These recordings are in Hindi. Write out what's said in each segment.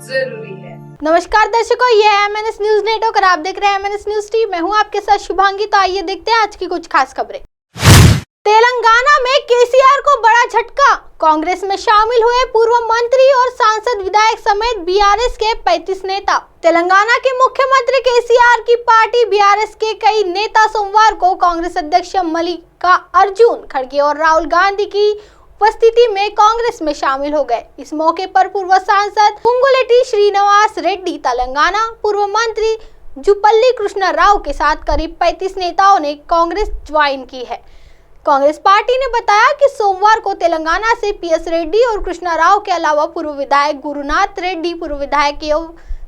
जरूरी है। नमस्कार दर्शकों, ये है MNS न्यूज नेटवर्क और आप देख रहे हैं MNS न्यूज टीवी। मैं हूं आपके साथ शुभांगी। तो आइए देखते हैं आज की कुछ खास खबरें। तेलंगाना में केसीआर को बड़ा झटका। कांग्रेस में शामिल हुए पूर्व मंत्री और सांसद विधायक समेत बीआरएस के 35 नेता। तेलंगाना के मुख्यमंत्री केसीआर की पार्टी बीआरएस के कई नेता सोमवार को कांग्रेस अध्यक्ष मल्लिका अर्जुन खड़गे और राहुल गांधी की उपस्थिति में कांग्रेस में शामिल हो गए। इस मौके पर पूर्व सांसद पुंगुलेटी श्रीनिवास रेड्डी, तेलंगाना पूर्व मंत्री जुपल्ली कृष्णा राव के साथ करीब 35 नेताओं ने कांग्रेस ज्वाइन की है। कांग्रेस पार्टी ने बताया कि सोमवार को तेलंगाना से PS रेड्डी और कृष्णा राव के अलावा पूर्व विधायक गुरुनाथ रेड्डी, पूर्व विधायक एवं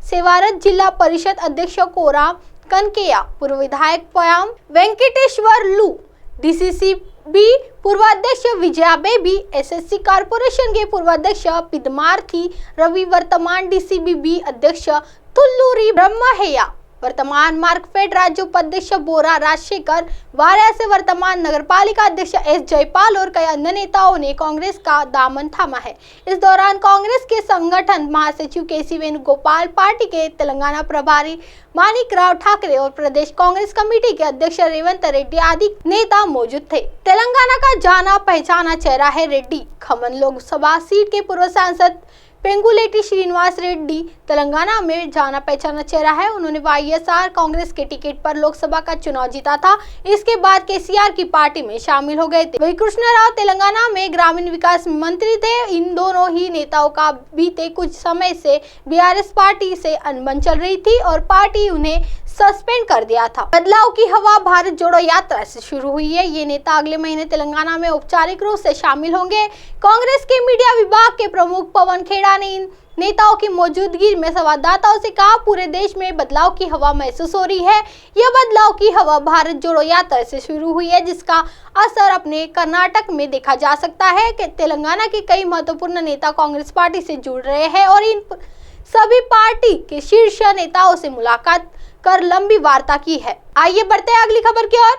सेवारत जिला परिषद अध्यक्ष कोराम कनकेया, पूर्व विधायक पयाम वेंकटेश्वर लू, DCCB पूर्व अध्यक्ष विजया बेबी, SSC कॉर्पोरेशन के पूर्व अध्यक्ष पिदमार्थी रवि, वर्तमान DCBB अध्यक्ष तुल्लूरी ब्रह्महेया, वर्तमान मार्कफेड राज्य उपाध्यक्ष बोरा राजशेखर, वाराणसी वर्तमान नगरपालिका अध्यक्ष S जयपाल और कई अन्य नेताओं ने कांग्रेस का दामन थामा है। इस दौरान कांग्रेस के संगठन महासचिव KC वेणुगोपाल, पार्टी के तेलंगाना प्रभारी माणिकराव ठाकरे और प्रदेश कांग्रेस कमेटी के अध्यक्ष रेवंत रेड्डी आदि नेता मौजूद थे। तेलंगाना का जाना पहचाना चेहरा है रेड्डी। खम्मम लोकसभा सीट के पूर्व सांसद पेंगुलेटी श्रीनिवास रेड्डी तेलंगाना में जाना पहचाना चेहरा है। उन्होंने YSR कांग्रेस के टिकट पर लोकसभा का चुनाव जीता था। इसके बाद केसीआर की पार्टी में शामिल हो गए थे। वही कृष्णा राव तेलंगाना में ग्रामीण विकास मंत्री थे। इन दोनों ही नेताओं का बीते कुछ समय से बीआरएस पार्टी से अनबन चल रही थी और पार्टी उन्हें सस्पेंड कर दिया था। बदलाव की हवा भारत जोड़ो यात्रा से शुरू हुई है। ये नेता अगले महीने तेलंगाना में औपचारिक रूप से शामिल होंगे। कांग्रेस के मीडिया विभाग के प्रमुख पवन खेड़ा ने इन नेताओं की मौजूदगी में संवाददाताओं से कहा, पूरे देश में बदलाव की हवा महसूस हो रही है। यह बदलाव की हवा भारत जोड़ो यात्रा से शुरू हुई है, जिसका असर अपने कर्नाटक में देखा जा सकता है कि तेलंगाना के कई महत्वपूर्ण नेता कांग्रेस पार्टी से जुड़ रहे हैं और इन सभी पार्टी के शीर्ष नेताओं से मुलाकात कर लंबी वार्ता की है। आइए बढ़ते हैं अगली खबर की ओर।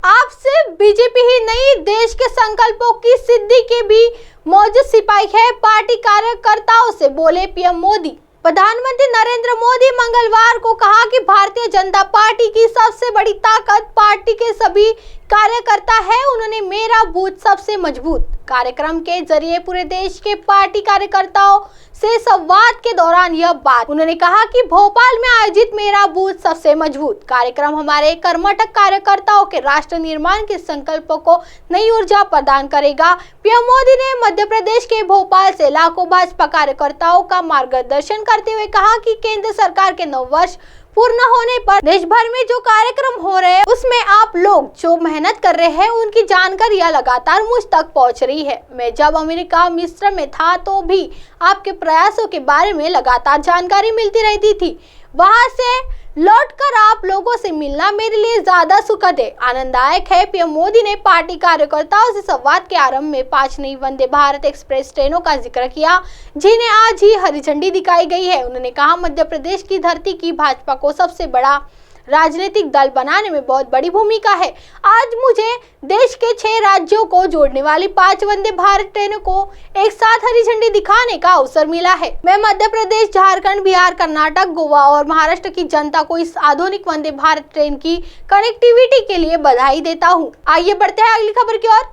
आपसे बीजेपी ही नहीं, देश के संकल्पों की सिद्धि के भी मौजूद सिपाही है। पार्टी कार्यकर्ताओं से बोले PM मोदी। प्रधानमंत्री नरेंद्र मोदी मंगलवार को कहा कि भारतीय जनता पार्टी की सबसे बड़ी ताकत पार्टी के सभी कार्यकर्ता है। उन्होंने मेरा बूथ सबसे मजबूत कार्यक्रम के जरिए पूरे देश के पार्टी कार्यकर्ताओं से संवाद के दौरान यह बात उन्होंने कहा कि भोपाल में आयोजित मेरा बूथ सबसे मजबूत कार्यक्रम हमारे कर्मठक कार्यकर्ताओं के राष्ट्र निर्माण के संकल्पों को नई ऊर्जा प्रदान करेगा। PM मोदी ने मध्य प्रदेश के भोपाल से लाखों भाजपा कार्यकर्ताओं का मार्गदर्शन करते हुए कहा कि केंद्र सरकार के 9 वर्ष पूर्ण होने पर देश भर में जो कार्यक्रम हो रहे हैं उसमें आप लोग जो मेहनत कर रहे हैं उनकी जानकारियां लगातार मुझ तक पहुंच रही है। मैं जब अमेरिका मिस्र में था तो भी आपके प्रयासों के बारे में लगातार जानकारी मिलती रहती थी। वहां से लौटकर आप लोगों से मिलना मेरे लिए ज्यादा सुखद है, आनंददायक है। PM मोदी ने पार्टी कार्यकर्ताओं से संवाद के आरंभ में 5 नई वंदे भारत एक्सप्रेस ट्रेनों का जिक्र किया, जिन्हें आज ही हरी झंडी दिखाई गई है। उन्होंने कहा, मध्य प्रदेश की धरती की भाजपा को सबसे बड़ा राजनीतिक दल बनाने में बहुत बड़ी भूमिका है। आज मुझे देश के 6 राज्यों को जोड़ने वाली 5 वंदे भारत ट्रेनों को एक साथ हरी झंडी दिखाने का अवसर मिला है। मैं मध्य प्रदेश, झारखंड, बिहार, कर्नाटक, गोवा और महाराष्ट्र की जनता को इस आधुनिक वंदे भारत ट्रेन की कनेक्टिविटी के लिए बधाई देता हूँ। आइए बढ़ते हैं अगली खबर की ओर।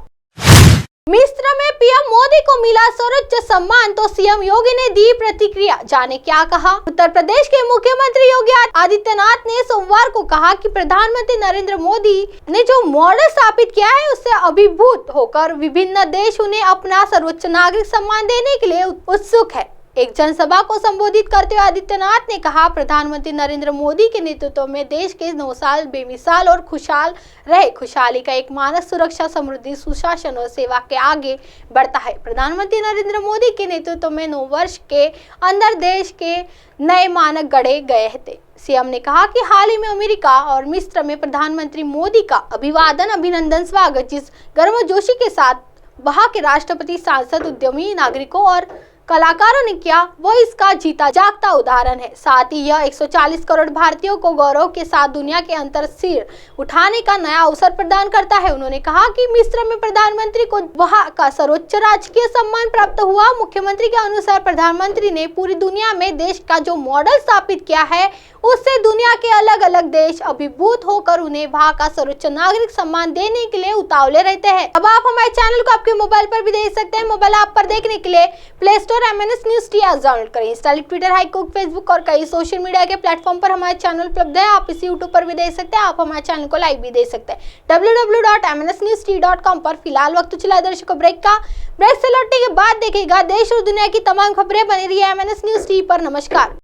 मिस्र में PM मोदी को मिला सर्वोच्च सम्मान तो CM योगी ने दी प्रतिक्रिया, जाने क्या कहा। उत्तर प्रदेश के मुख्यमंत्री योगी आदित्यनाथ ने सोमवार को कहा कि प्रधानमंत्री नरेंद्र मोदी ने जो मॉडल स्थापित किया है उससे अभिभूत होकर विभिन्न देश उन्हें अपना सर्वोच्च नागरिक सम्मान देने के लिए उत्सुक है। एक जनसभा को संबोधित करते हुए आदित्यनाथ ने कहा, प्रधानमंत्री नरेंद्र मोदी के नेतृत्व में देश के 9 साल बेमिसाल और खुशहाल रहे। खुशहाली का एक मानक सुरक्षा, समृद्धि, सुशासन और सेवा के आगे बढ़ता है। प्रधानमंत्री नरेंद्र मोदी के नेतृत्व में 9 वर्ष के अंदर देश के नए मानक गढ़े गए थे। CM ने कहा कि हाल ही में अमेरिका और मिस्र में प्रधानमंत्री मोदी का अभिवादन, अभिनंदन, स्वागत जिस गर्मजोशी के साथ वहां के राष्ट्रपति, सांसद, उद्यमी, नागरिकों और कलाकारों ने किया वो इसका जीता जागता उदाहरण है। साथ ही यह 140 करोड़ भारतीयों को गौरव के साथ दुनिया के अंतर सिर उठाने का नया अवसर प्रदान करता है। उन्होंने कहा कि मिस्र में प्रधानमंत्री को वहां का सर्वोच्च राजकीय सम्मान प्राप्त हुआ। मुख्यमंत्री के अनुसार प्रधानमंत्री ने पूरी दुनिया में देश का जो मॉडल स्थापित किया है उससे दुनिया के अलग अलग देश अभिभूत होकर उन्हें वहां का सर्वोच्च नागरिक सम्मान देने के लिए उतावले रहते हैं। अब आप हमारे चैनल को आपके मोबाइल पर भी देख सकते हैं। मोबाइल ऐप पर देखने के लिए play store MNS News T download करें। इंस्टा, ट्विटर, हाईकुक, फेसबुक और कई सोशल मीडिया के प्लेटफॉर्म पर हमारे चैनल उपलब्ध है। आप इसे यूट्यूब पर भी देख सकते हैं। आप हमारे चैनल को लाइव भी देख सकते हैं www.mnsnewst.com पर। फिलहाल वक्त चला दर्शकों ब्रेक का। ब्रेक से लौटने के बाद देखिएगा देश और दुनिया की तमाम खबरें। बनी रही है MNS News T पर। नमस्कार।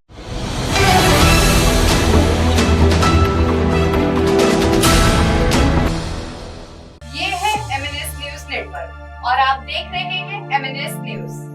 ये है MNS न्यूज नेटवर्क और आप देख रहे हैं MNS न्यूज।